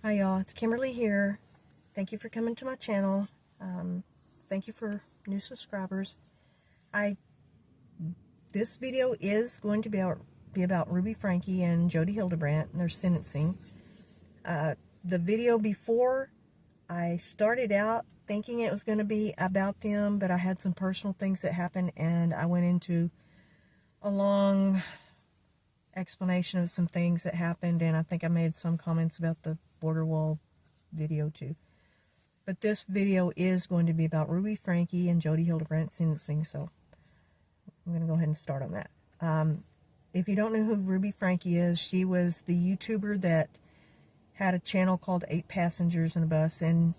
Hi y'all, it's Kimberly here. Thank you for coming to my channel. Thank you for new subscribers. This video is going to be about Ruby Franke and JODI HILDEBRANDT and their sentencing. The video before, I started out thinking it was going to be about them, but I had some personal things that happened and I went into a long explanation of some things that happened, and I think I made some comments about the border wall video too. But this video is going to be about Ruby Franke and JODI HILDEBRANDT sentencing, so I'm going to go ahead and start on that. If you don't know who Ruby Franke is, she was the YouTuber that had a channel called 8 Passengers in a Bus, and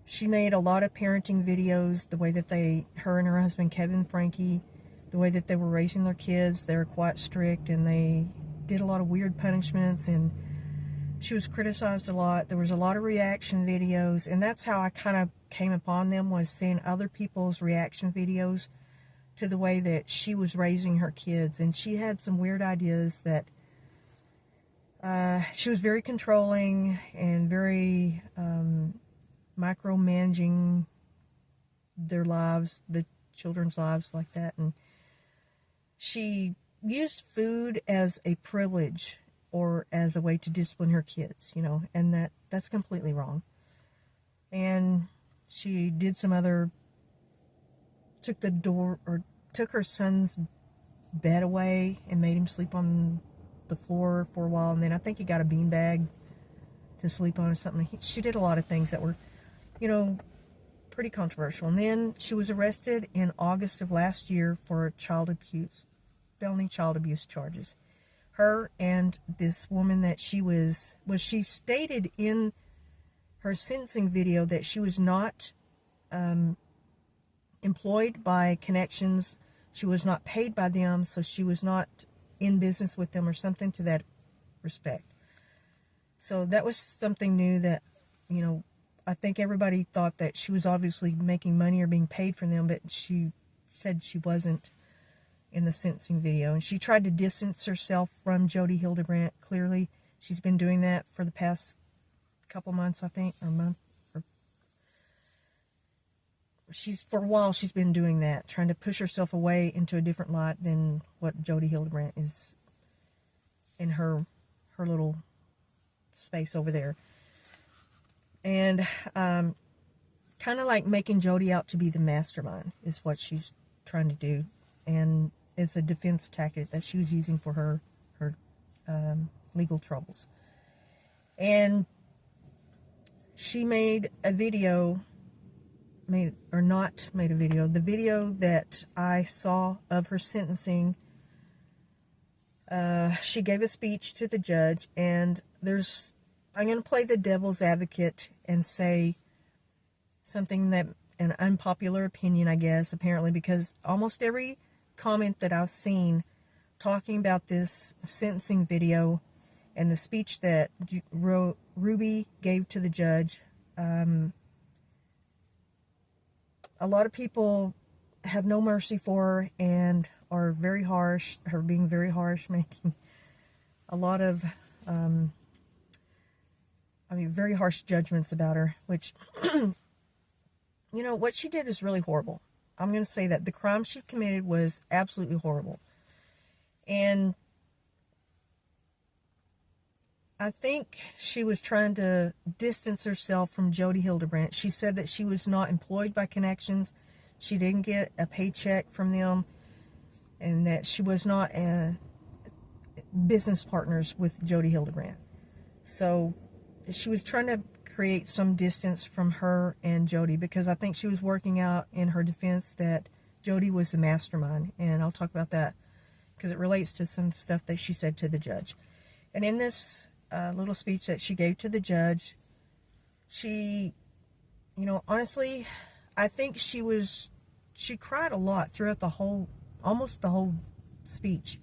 she made a lot of parenting videos, the way that her and her husband Kevin Franke, the way that they were raising their kids. They were quite strict and they did a lot of weird punishments, and she was criticized a lot. There was a lot of reaction videos, and that's how I kind of came upon them, was seeing other people's reaction videos to the way that she was raising her kids. And she had some weird ideas that she was very controlling and very micromanaging their lives, the children's lives like that. And she used food as a privilege or as a way to discipline her kids, you know, and that's completely wrong. And she did some other, took her son's bed away and made him sleep on the floor for a while, and then I think he got a beanbag to sleep on or something. She did a lot of things that were, you know, pretty controversial. And then she was arrested in August of last year for felony child abuse charges. Her and this woman that she stated in her sentencing video that she was not employed by ConneXions. She was not paid by them, so she was not in business with them or something to that respect. So that was something new that, you know, I think everybody thought that she was obviously making money or being paid from them, but she said she wasn't in the sentencing video. And she tried to distance herself from JODI HILDEBRANDT. Clearly, she's been doing that for the past couple months, I think, or month. For a while, she's been doing that, trying to push herself away into a different light than what JODI HILDEBRANDT is in her little space over there. And kind of like making JODI out to be the mastermind is what she's trying to do. And it's a defense tactic that she was using for her legal troubles. And she made a video, the video that I saw of her sentencing. She gave a speech to the judge, and I'm going to play the devil's advocate and say something that, an unpopular opinion, I guess, apparently, because almost every comment that I've seen talking about this sentencing video and the speech that Ruby gave to the judge, a lot of people have no mercy for her and are very harsh, are being very harsh, making a lot of very harsh judgments about her, which, you know, what she did is really horrible. I'm going to say that the crime she committed was absolutely horrible. And I think she was trying to distance herself from JODI HILDEBRANDT. She said that she was not employed by ConneXions. She didn't get a paycheck from them, and that she was not business partners with JODI HILDEBRANDT. So she was trying to create some distance from her and JODI, because I think she was working out in her defense that JODI was the mastermind, and I'll talk about that because it relates to some stuff that she said to the judge. And in this little speech that she gave to the judge, she, you know, honestly, I think she cried a lot throughout almost the whole speech.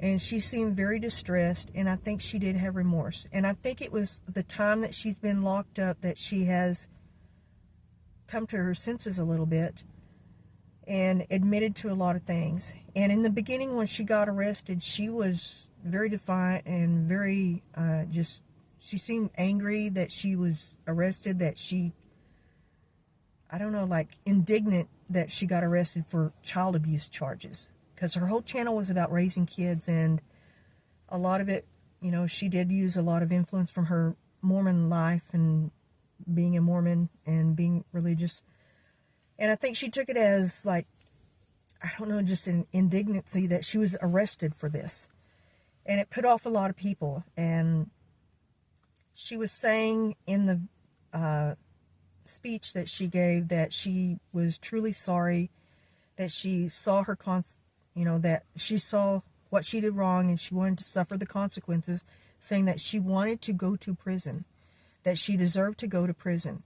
And she seemed very distressed, and I think she did have remorse. And I think it was the time that she's been locked up that she has come to her senses a little bit and admitted to a lot of things. And in the beginning, when she got arrested, she was very defiant and very she seemed angry that she was arrested, that she, I don't know, like indignant that she got arrested for child abuse charges. Because her whole channel was about raising kids, and a lot of it, you know, she did use a lot of influence from her Mormon life and being a Mormon and being religious. And I think she took it as, like, I don't know, just an indignancy that she was arrested for this. And it put off a lot of people. And she was saying in the speech that she gave that she was truly sorry, that she saw her, that she saw what she did wrong and she wanted to suffer the consequences, saying that she wanted to go to prison, that she deserved to go to prison.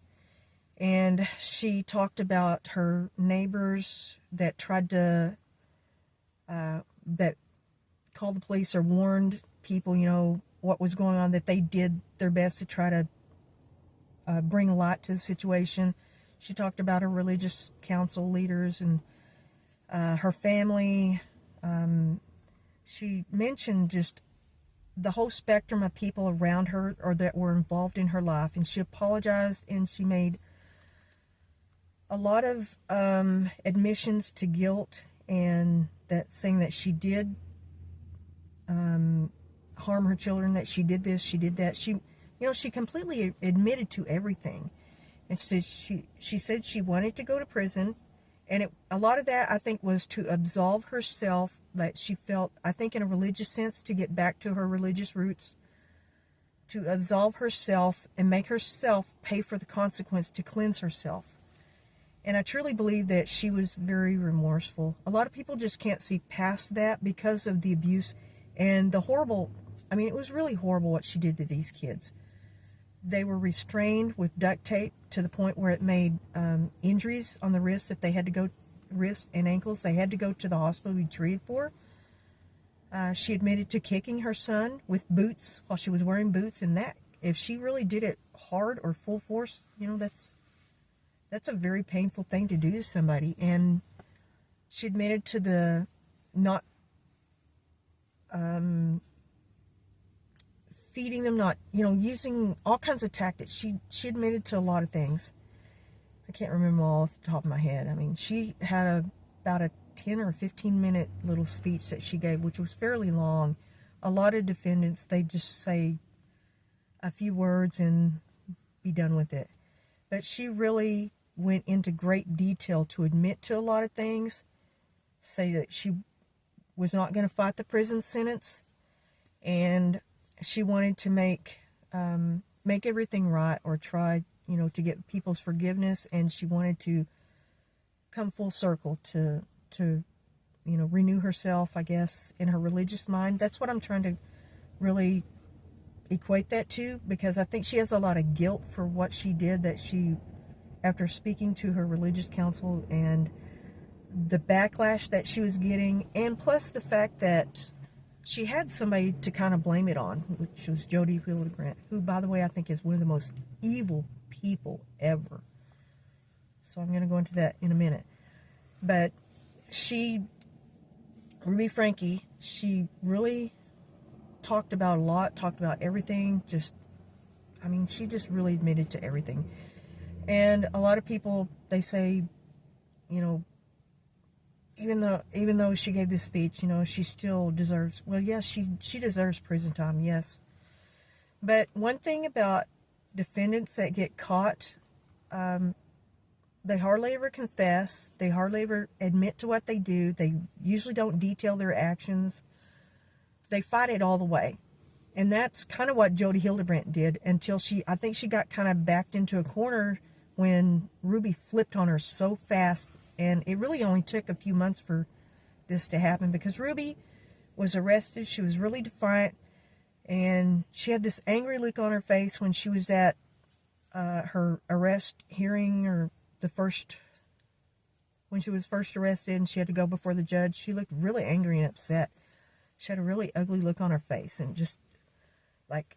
And she talked about her neighbors that tried to, that called the police or warned people, you know, what was going on, that they did their best to try to bring a light to the situation. She talked about her religious council leaders and her family. She mentioned just the whole spectrum of people around her or that were involved in her life. And she apologized, and she made a lot of admissions to guilt, and that saying that she did harm her children, that she did this, she did that. She, you know, she completely admitted to everything. And she said she wanted to go to prison, and a lot of that, I think, was to absolve herself, that she felt, I think in a religious sense, to get back to her religious roots, to absolve herself and make herself pay for the consequence, to cleanse herself. And I truly believe that she was very remorseful. A lot of people just can't see past that because of the abuse and the horrible, I mean, it was really horrible what she did to these kids. They were restrained with duct tape to the point where it made injuries on the wrists that they had to go, wrists and ankles, they had to go to the hospital to be treated for. She admitted to kicking her son with boots while she was wearing boots, and that, if she really did it hard or full force, you know, that's a very painful thing to do to somebody. And she admitted to the not feeding them, not, you know, using all kinds of tactics. She admitted to a lot of things. I can't remember all off the top of my head. I mean, she had about a 10 or 15 minute little speech that she gave, which was fairly long. A lot of defendants, they just say a few words and be done with it. But she really went into great detail to admit to a lot of things, say that she was not going to fight the prison sentence, and she wanted to make everything right, or try, you know, to get people's forgiveness, and she wanted to come full circle to you know, renew herself, I guess, in her religious mind. That's what I'm trying to really equate that to, because I think she has a lot of guilt for what she did, that she, after speaking to her religious council, and the backlash that she was getting, and plus the fact that she had somebody to kind of blame it on, which was JODI HILDEBRANDT, who, by the way, I think is one of the most evil people ever. So I'm going to go into that in a minute. But Ruby Franke, she really talked about a lot, talked about everything, just, I mean, she just really admitted to everything. And a lot of people, they say, you know, even though she gave this speech, you know, she still deserves, well, yes, she deserves prison time, yes. But one thing about defendants that get caught, they hardly ever confess, they hardly ever admit to what they do, they usually don't detail their actions, they fight it all the way. And that's kind of what JODI HILDEBRANDT did, until I think she got kind of backed into a corner when Ruby flipped on her so fast. And it really only took a few months for this to happen, because Ruby was arrested. She was really defiant, and she had this angry look on her face when she was at her arrest hearing, or when she was first arrested and she had to go before the judge. She looked really angry and upset. She had a really ugly look on her face, and just like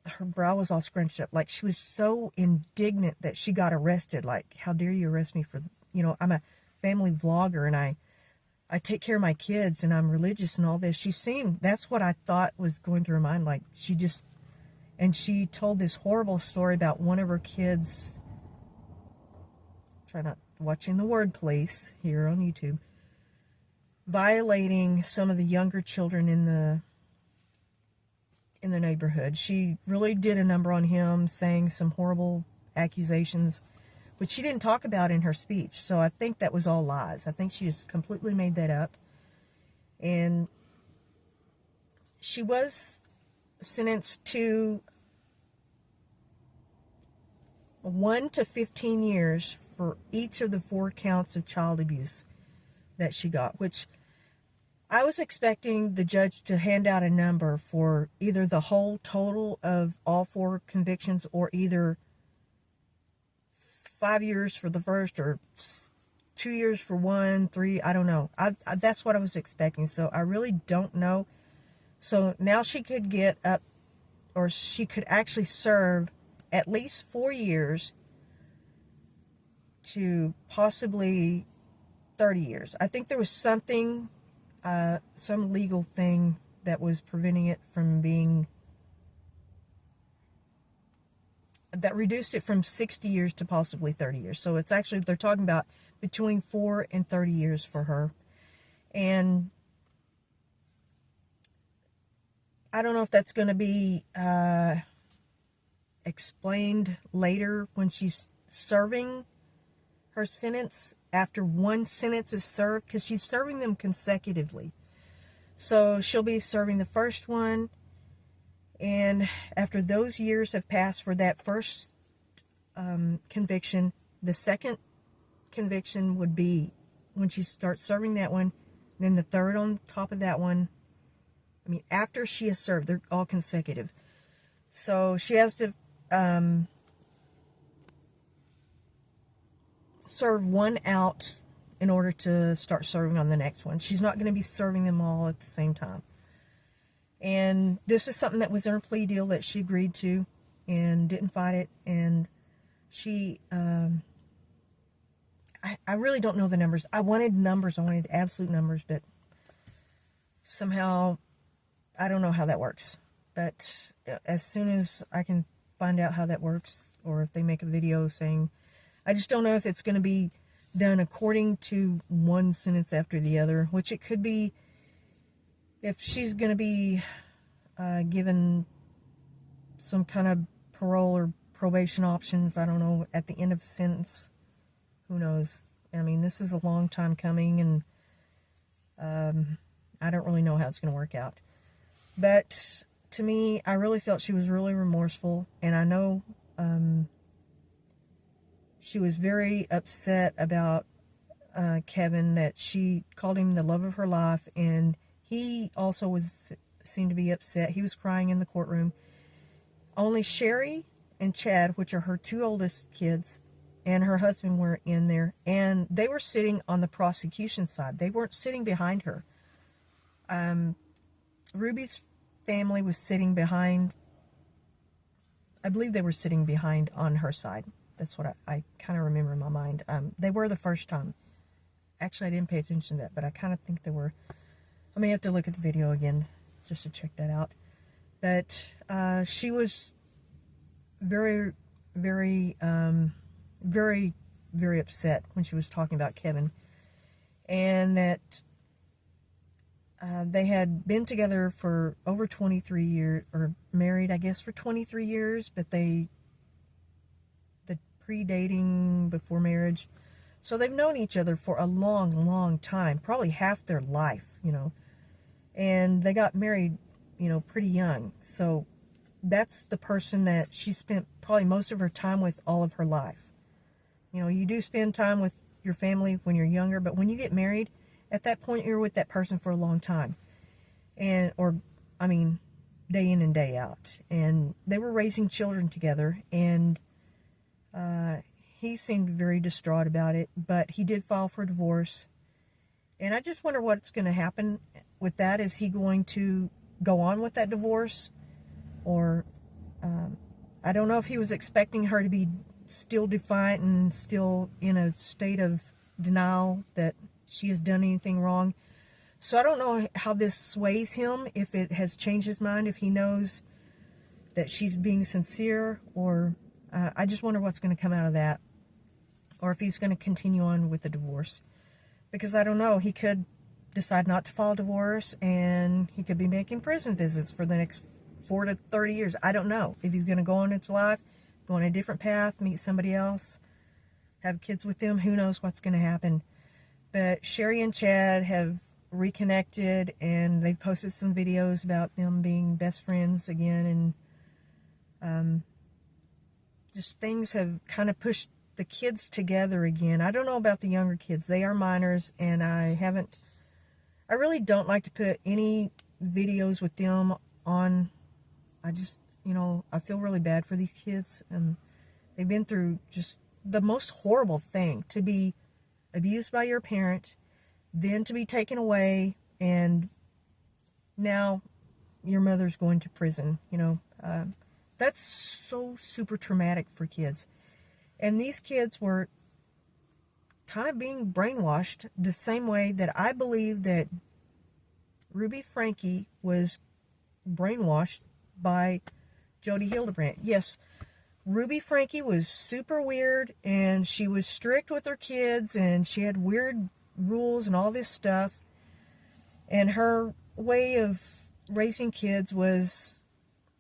her brow was all scrunched up. Like, she was so indignant that she got arrested. Like, how dare you arrest me for, you know, I'm a family vlogger, and I take care of my kids, and I'm religious and all this. That's what I thought was going through her mind. Like, she just, And she told this horrible story about one of her kids, try not watching the word police here on YouTube, violating some of the younger children in the neighborhood. She really did a number on him, saying some horrible accusations, which she didn't talk about in her speech. So I think that was all lies. I think she just completely made that up. And she was sentenced to 1 to 15 years for each of the 4 counts of child abuse that she got, which I was expecting the judge to hand out a number for either the whole total of all 4 convictions, or either 5 years for the first, or 2 years for 1, 3, I don't know. That's what I was expecting, so I really don't know. So now she could get up, or she could actually serve at least 4 years to possibly 30 years. I think there was something, some legal thing that was preventing it from being, that reduced it from 60 years to possibly 30 years. So it's actually, they're talking about between 4 and 30 years for her. And I don't know if that's going to be explained later when she's serving her sentence, after one sentence is served, because she's serving them consecutively. So she'll be serving the first one, and after those years have passed for that first conviction, the second conviction would be when she starts serving that one, then the third on top of that one. I mean, after she has served, they're all consecutive. So she has to serve one out in order to start serving on the next one. She's not going to be serving them all at the same time. And this is something that was in her plea deal that she agreed to and didn't fight it. And she, I really don't know the numbers. I wanted numbers. I wanted absolute numbers, but somehow I don't know how that works. But as soon as I can find out how that works, or if they make a video saying, I just don't know if it's going to be done according to one sentence after the other, which it could be if she's going to be given some kind of parole or probation options, I don't know, at the end of a sentence. Who knows? I mean, this is a long time coming, and I don't really know how it's going to work out. But to me, I really felt she was really remorseful, and I know she was very upset about Kevin, that she called him the love of her life, and he also seemed to be upset. He was crying in the courtroom. Only Sherry and Chad, which are her 2 oldest kids, and her husband were in there, and they were sitting on the prosecution side. They weren't sitting behind her. Ruby's family was sitting behind, I believe they were sitting behind on her side. That's what I kind of remember in my mind. They were the first time. Actually, I didn't pay attention to that, but I kind of think they were. I may have to look at the video again just to check that out. But she was very, very, very, very upset when she was talking about Kevin. And that they had been together for over 23 years, or married, I guess, for 23 years, but the pre-dating, before marriage. So they've known each other for a long, long time, probably half their life, you know. And they got married, you know, pretty young. So that's the person that she spent probably most of her time with all of her life. You know, you do spend time with your family when you're younger, but when you get married, at that point, you're with that person for a long time. And, or, I mean, day in and day out. And they were raising children together, and he seemed very distraught about it, but he did file for divorce. And I just wonder what's going to happen with that. Is he going to go on with that divorce? Or, I don't know if he was expecting her to be still defiant and still in a state of denial that she has done anything wrong. So I don't know how this sways him, if it has changed his mind, if he knows that she's being sincere, or I just wonder what's going to come out of that, or if he's going to continue on with the divorce. Because I don't know, he could decide not to file divorce, and he could be making prison visits for the next 4 to 30 years. I don't know if he's going to go on his life, go on a different path, meet somebody else, have kids with them. Who knows what's going to happen. But Sherry and Chad have reconnected, and they've posted some videos about them being best friends again, and just things have kind of pushed the kids together again. I don't know about the younger kids. They are minors, and I really don't like to put any videos with them on. I just, I feel really bad for these kids. They've been through just the most horrible thing, to be abused by your parent, then to be taken away, and now your mother's going to prison. That's so super traumatic for kids. And these kids were kind of being brainwashed the same way that I believe that Ruby Franke was brainwashed by JODI HILDEBRANDT. Yes, Ruby Franke was super weird, and she was strict with her kids, and she had weird rules and all this stuff. And her way of raising kids was,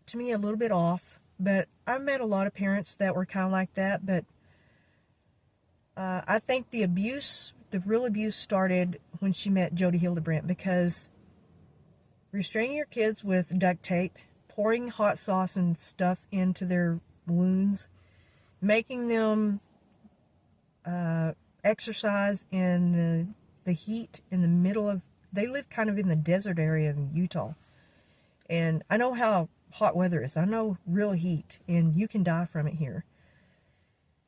to me, a little bit off. But I've met a lot of parents that were kind of like that. But I think the real abuse started when she met JODI HILDEBRANDT, because restraining your kids with duct tape, pouring hot sauce and stuff into their wounds, making them exercise in the heat in the middle of, they live kind of in the desert area of Utah, and I know how hot weather is. I know real heat, and you can die from it here.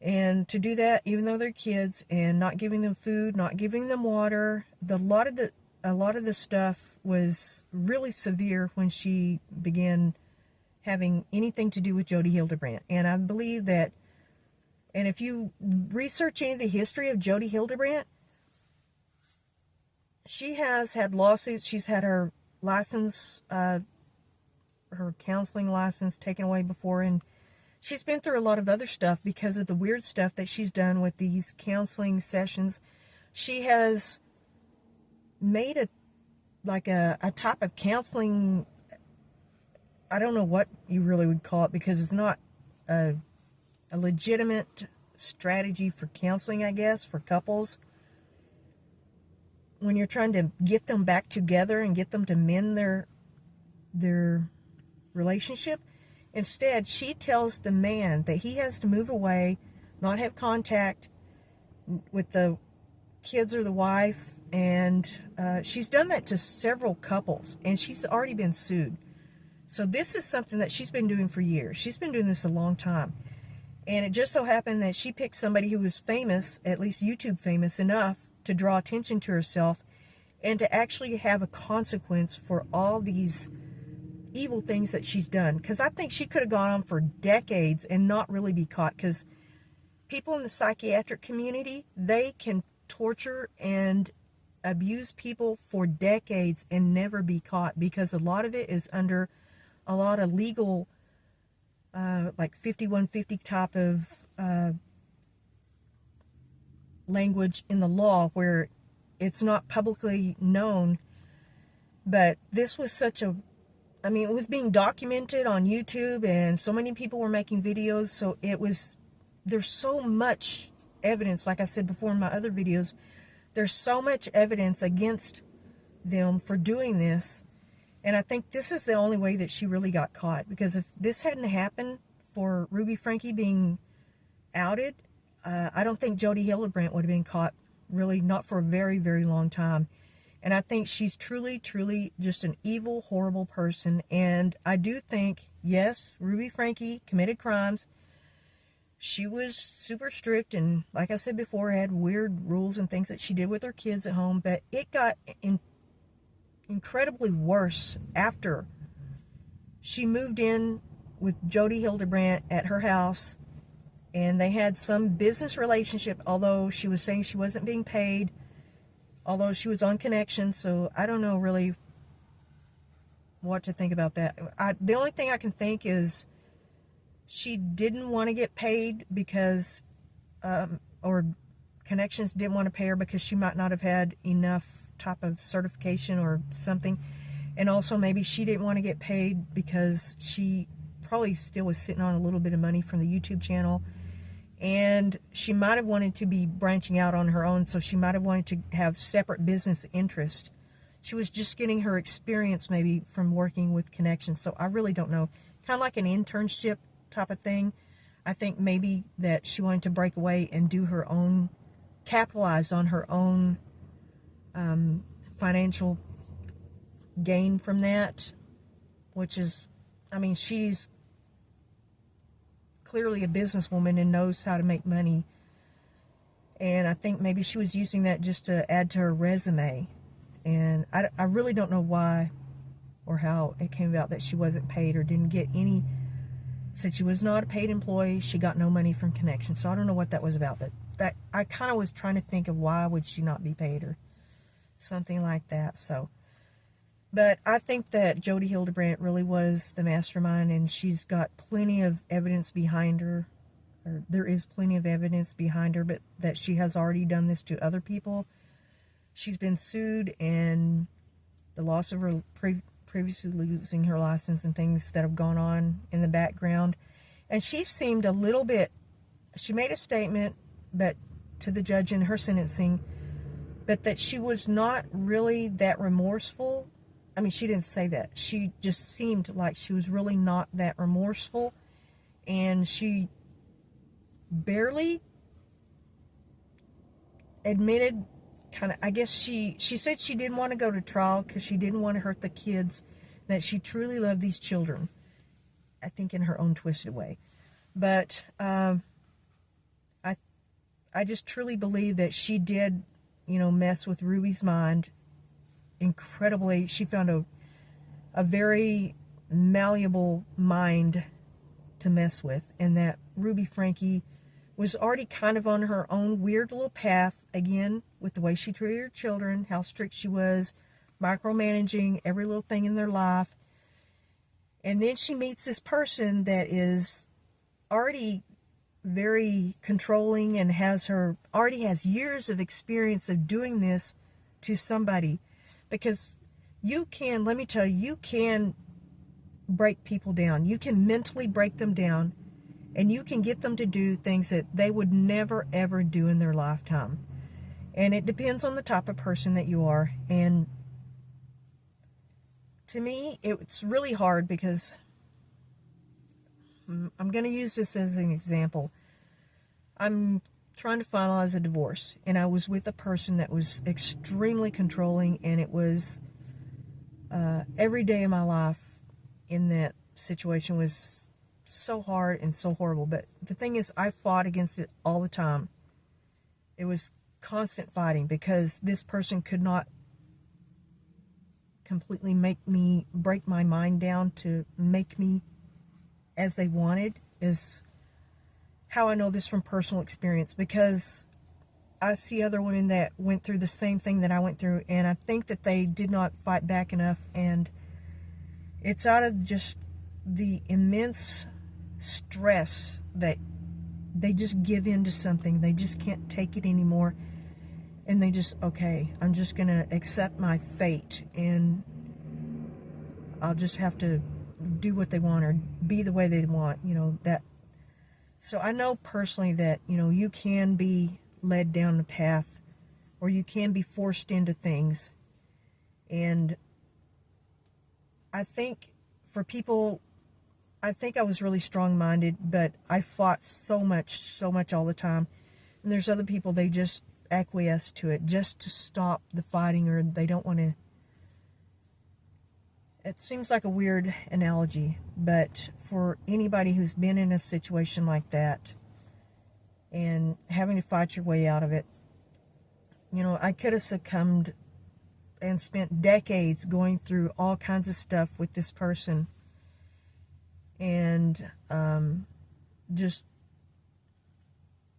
And to do that, even though they're kids, and not giving them food, not giving them water, a lot of the stuff was really severe when she began having anything to do with JODI HILDEBRANDT. And I believe that, and if you research any of the history of JODI HILDEBRANDT, she has had lawsuits. She's had her license, her counseling license taken away before, and she's been through a lot of other stuff because of the weird stuff that she's done with these counseling sessions. She has made a type of counseling, I don't know what you really would call it, because it's not a legitimate strategy for counseling, I guess, for couples. When you're trying to get them back together and get them to mend their relationship, instead she tells the man that he has to move away, not have contact with the kids or the wife, and she's done that to several couples, and she's already been sued. So this is something that she's been doing for years. She's been doing this a long time. And it just so happened that she picked somebody who was famous, at least YouTube famous enough, to draw attention to herself and to actually have a consequence for all these evil things that she's done. Because I think she could have gone on for decades and not really be caught. Because people in the psychiatric community, they can torture and abuse people for decades and never be caught, because a lot of it is under a lot of legal, like 5150 type of language in the law, where it's not publicly known. But this was such a, I mean, it was being documented on YouTube, and so many people were making videos, so it was, there's so much evidence, like I said before in my other videos, there's so much evidence against them for doing this. And I think this is the only way that she really got caught, because if this hadn't happened for Ruby Franke being outed, I don't think JODI HILDEBRANDT would have been caught, really, not for a very, very long time. And I think she's truly, truly just an evil, horrible person. And I do think, yes, Ruby Franke committed crimes. She was super strict, and like I said before, had weird rules and things that she did with her kids at home. But it got incredibly worse after she moved in with JODI HILDEBRANDT at her house, and they had some business relationship, although she was saying she wasn't being paid, although she was on ConneXions. So I don't know really what to think about that. The only thing I can think is she didn't want to get paid because, or ConneXions didn't want to pay her because she might not have had enough type of certification or something. And also maybe she didn't want to get paid because she probably still was sitting on a little bit of money from the YouTube channel. And she might have wanted to be branching out on her own, so she might have wanted to have separate business interest. She was just getting her experience maybe from working with ConneXions, so I really don't know. Kind of like an internship type of thing. I think maybe that she wanted to break away and do her own, capitalize on her own financial gain from that, which is, I mean, she's clearly a businesswoman and knows how to make money. And I think maybe she was using that just to add to her resume. And I really don't know why or how it came about that she wasn't paid or didn't get any. Said she was not a paid employee. She got no money from ConneXions. So I don't know what that was about. But that, I kind of was trying to think of why would she not be paid or something like that. So, but I think that JODI HILDEBRANDT really was the mastermind, and she's got plenty of evidence behind her. Or there is plenty of evidence behind her, but that she has already done this to other people. She's been sued, and the loss of her previously losing her license and things that have gone on in the background. And she seemed a little bit, she made a statement but to the judge in her sentencing, but that she was not really that remorseful. I mean, she didn't say that. She just seemed like she was really not that remorseful, and she barely admitted, kind of, I guess she said she didn't want to go to trial because she didn't want to hurt the kids, that she truly loved these children, I think in her own twisted way. But I just truly believe that she did, you know, mess with Ruby's mind incredibly. She found a very malleable mind to mess with, and that Ruby Franke was already kind of on her own weird little path, again, with the way she treated her children, how strict she was, micromanaging every little thing in their life. And then she meets this person that is already very controlling and already has years of experience of doing this to somebody. Because you can, let me tell you, you can break people down. You can mentally break them down, and you can get them to do things that they would never, ever do in their lifetime. And it depends on the type of person that you are. And to me, it's really hard because I'm going to use this as an example. I'm trying to finalize a divorce, and I was with a person that was extremely controlling, and it was every day of my life in that situation was so hard and so horrible. But the thing is, I fought against it all the time. It was constant fighting because this person could not completely break my mind down to make me as they wanted. Is how I know this from personal experience, because I see other women that went through the same thing that I went through, and I think that they did not fight back enough, and it's out of just the immense stress that they just give in to something. They just can't take it anymore, and they just, okay, I'm just going to accept my fate, and I'll just have to do what they want or be the way they want, you know, that. So I know personally that, you know, you can be led down the path, or you can be forced into things. And I think for people, I think I was really strong-minded, but I fought so much all the time. And there's other people, they just acquiesce to it just to stop the fighting, or they don't want to. It seems like a weird analogy, but for anybody who's been in a situation like that and having to fight your way out of it, you know, I could have succumbed and spent decades going through all kinds of stuff with this person, and just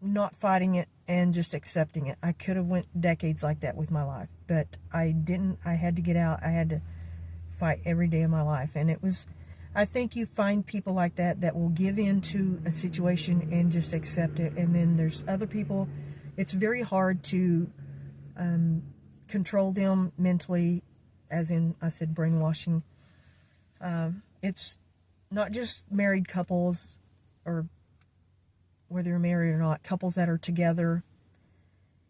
not fighting it and just accepting it. I could have went decades like that with my life, but I didn't. I had to get out. I had to fight every day of my life. And it was, I think you find people like that that will give in to a situation and just accept it. And then there's other people, it's very hard to control them mentally, as in, I said, brainwashing. It's not just married couples, or whether you're married or not, couples that are together.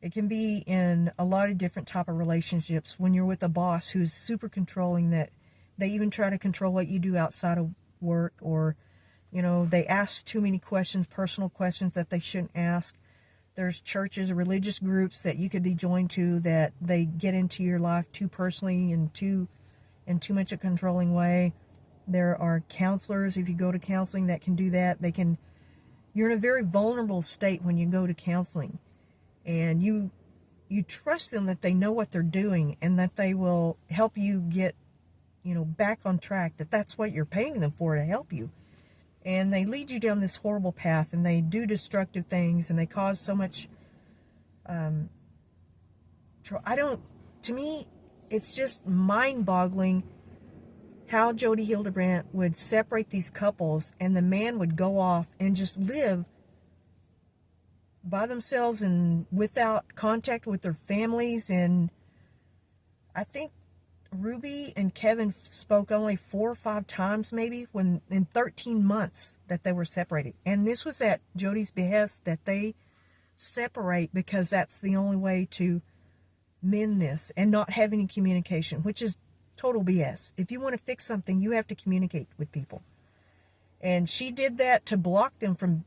It can be in a lot of different type of relationships. When you're with a boss who's super controlling, that they even try to control what you do outside of work, or, you know, they ask too many questions, personal questions that they shouldn't ask. There's churches, religious groups that you could be joined to that they get into your life too personally and in too much a controlling way. There are counselors, if you go to counseling, that can do that. You're in a very vulnerable state when you go to counseling, and you trust them that they know what they're doing and that they will help you get, you know, back on track, that's what you're paying them for, to help you. And they lead you down this horrible path, and they do destructive things, and they cause so much to me, it's just mind-boggling how JODI HILDEBRANDT would separate these couples, and the man would go off and just live by themselves and without contact with their families. And I think Ruby and Kevin spoke only 4 or 5 times, maybe, when in 13 months that they were separated. And this was at JODI's behest, that they separate, because that's the only way to mend this and not have any communication, which is total BS. If you want to fix something, you have to communicate with people. And she did that to block them from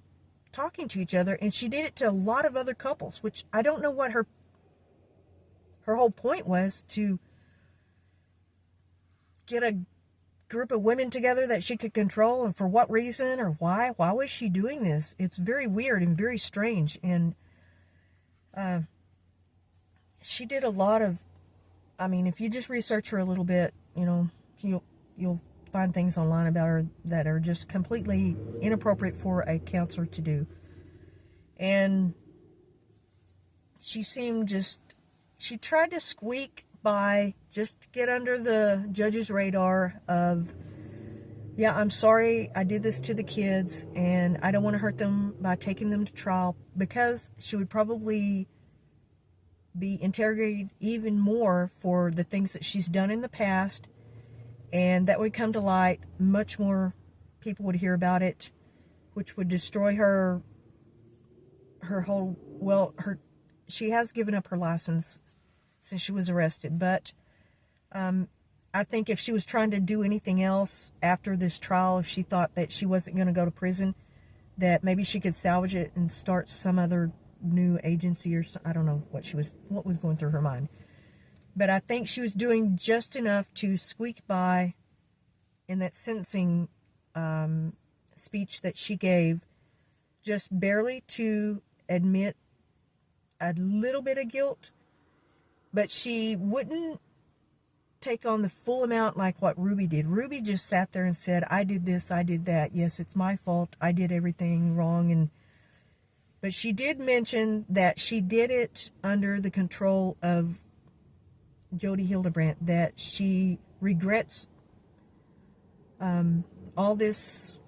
talking to each other, and she did it to a lot of other couples, which I don't know what her whole point was, to get a group of women together that she could control, and for what reason, or why was she doing this? It's very weird and very strange. And she did a lot of, I mean, if you just research her a little bit, you know, you'll find things online about her that are just completely inappropriate for a counselor to do. And she seemed she tried to squeak by, just to get under the judge's radar of, yeah, I'm sorry I did this to the kids, and I don't want to hurt them by taking them to trial, because she would probably be interrogated even more for the things that she's done in the past, and that would come to light. Much more people would hear about it, which would destroy her whole, well, she has given up her license since she was arrested, but I think if she was trying to do anything else after this trial, if she thought that she wasn't going to go to prison, that maybe she could salvage it and start some other new agency, or I don't know what was going through her mind. But I think she was doing just enough to squeak by in that sentencing speech that she gave, just barely to admit a little bit of guilt, but she wouldn't take on the full amount like what Ruby did. Ruby just sat there and said, I did this, I did that. Yes, it's my fault. I did everything wrong. But she did mention that she did it under the control of JODI HILDEBRANDT, that she regrets all this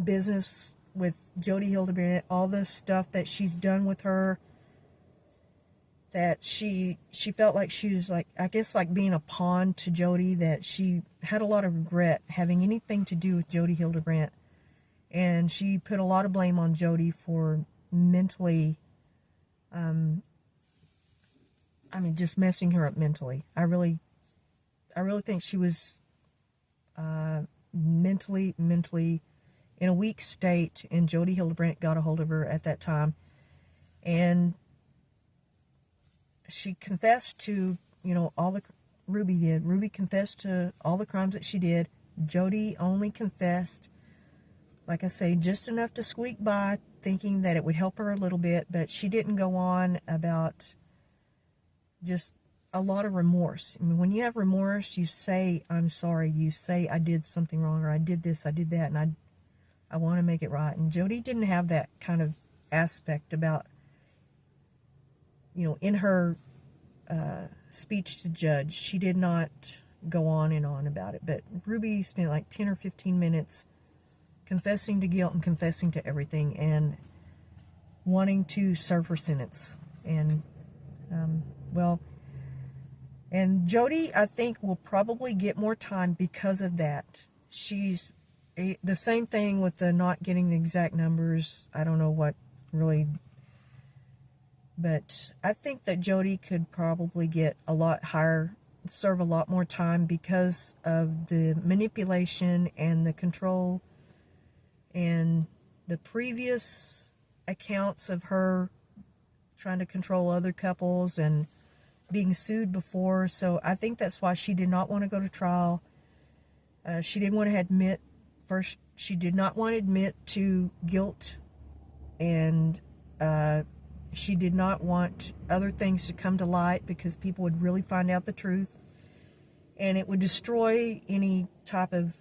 business with JODI HILDEBRANDT, all this stuff that she's done with her, that she felt like she was, like, I guess, like being a pawn to JODI, that she had a lot of regret having anything to do with JODI HILDEBRANDT. And she put a lot of blame on JODI for mentally, just messing her up mentally. I really think she was mentally in a weak state, and JODI HILDEBRANDT got a hold of her at that time. And she confessed to, all the, Ruby did. Ruby confessed to all the crimes that she did. JODI only confessed, like I say, just enough to squeak by, thinking that it would help her a little bit, but she didn't go on about just a lot of remorse. I mean, when you have remorse, you say, I'm sorry, you say, I did something wrong, or I did this, I did that, and I want to make it right. And JODI didn't have that kind of aspect about, in her speech to judge. She did not go on and on about it. But Ruby spent like 10 or 15 minutes confessing to guilt and confessing to everything and wanting to serve her sentence. And, well, and Jodi, I think, will probably get more time because of that. She's the same thing with the not getting the exact numbers. I don't know what really, but I think that Jodi could probably get a lot higher, serve a lot more time because of the manipulation and the control and the previous accounts of her trying to control other couples and being sued before. So I think that's why she did not want to go to trial. She didn't want to admit, first, she did not want to admit to guilt, and she did not want other things to come to light because people would really find out the truth, and it would destroy any type of,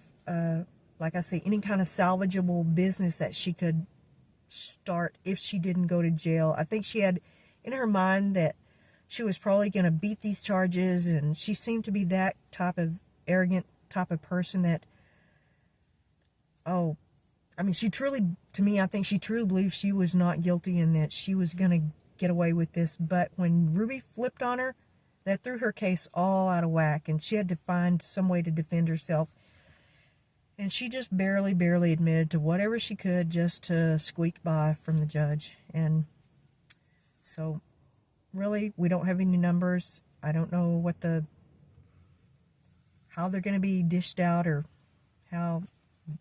like I say, any kind of salvageable business that she could start if she didn't go to jail. I think she had in her mind that she was probably going to beat these charges, and she seemed to be that type of arrogant type of person that, oh, I mean, she truly, to me, I think she truly believed she was not guilty and that she was going to get away with this. But when Ruby flipped on her, that threw her case all out of whack, and she had to find some way to defend herself. And she just barely admitted to whatever she could just to squeak by from the judge. And so, really, we don't have any numbers. I don't know how they're going to be dished out, or how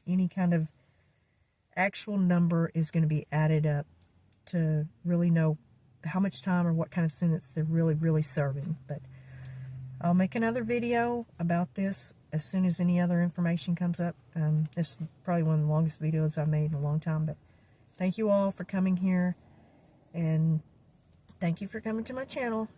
any kind of actual number is going to be added up to really know how much time or what kind of sentence they're really serving. But I'll make another video about this as soon as any other information comes up. This is probably one of the longest videos I've made in a long time, but thank you all for coming here, and thank you for coming to my channel.